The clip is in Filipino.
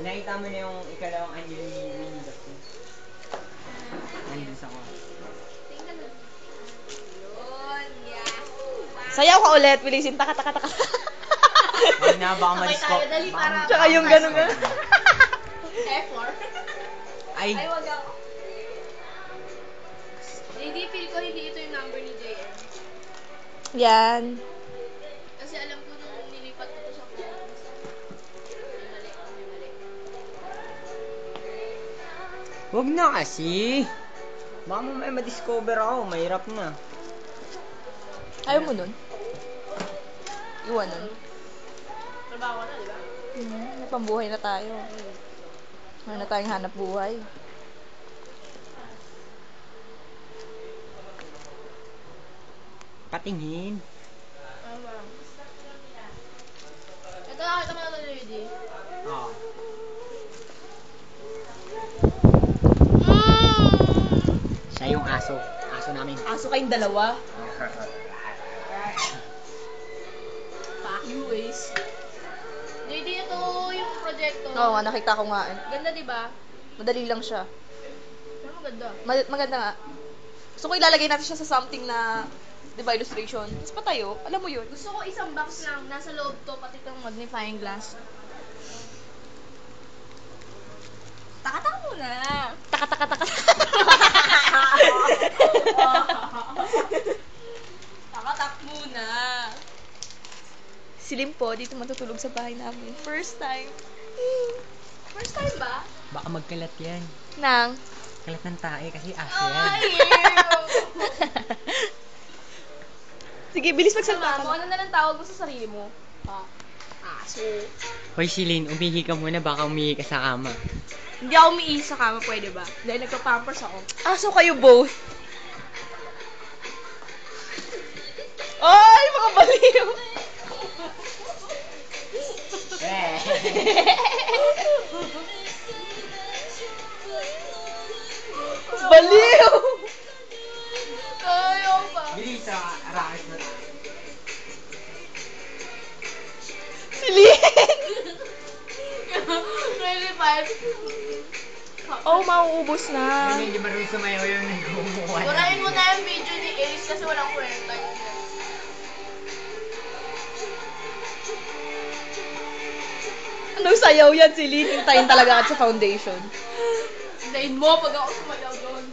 Nakita mo na yung ikalawang Angeline Dapsy. Nandun sa ko. Yun, yeah. Sayaw ka ulit, bilisin. Taka, taka, taka. Huwag na, baka Sabay ma-disco. tayo, dali, para- Tsaka yung ganun nga. F4. Ay, Ay, wag ako. Hindi, feel ko hindi ito yung number ni JM. Yan. Kasi alam ko nung nilipat ko to sa phone. May mali, may mali. huwag na kasi. Baka mo may ma-discover ako, mahirap na. Ayaw mo nun? Iwan nun. Trabaho na, di ba? May pambuhay na tayo. Meron na tayong hanap buhay. Patingin. Tama. Ito, nakita mo na ito, Lady. Oo. Siya yung aso. Aso namin. Aso kayong dalawa. Fuck you, Ace. Lady, ito yung proyekto. Oo nga, nakita ko nga eh. Ganda, di ba? Madali lang siya. Pero maganda. Maganda nga. Gusto ko ilalagay natin siya sa something na, di ba, illustration. Tapos patayo. Alam mo yun. Gusto ko isang box lang. Nasa loob to, pati itong magnifying glass. Taka-taka muna. Taka, taka, taka. Taka-tak muna. Si Lim po, dito matutulog sa bahay namin. First time. First time ba? Baka magkalat yan. Nang. Kalat ng tae kasi aso yan. Ay, Sige, bilis Sama magsalita mo, ka. ano na lang tawag mo sa sarili mo? Aso. Hoy, Silene, umihi ka muna, baka umihi ka sa kama. Hindi ako umiihi sa kama, pwede ba? Dahil nagpa-pampers ako. Aso kayo both. Ay, mga baliw. Baliw. Ayaw pa. Bilis sa racket na. Si Lynn. Really bad. Oh, mauubos na. Hindi marunong sumayaw yung nagkumuha. Burahin mo na yung video ni Ace kasi walang kwenta. Anong sayaw yan si Lynn? Hintayin talaga at sa foundation. Hintayin mo pag ako sumayaw doon.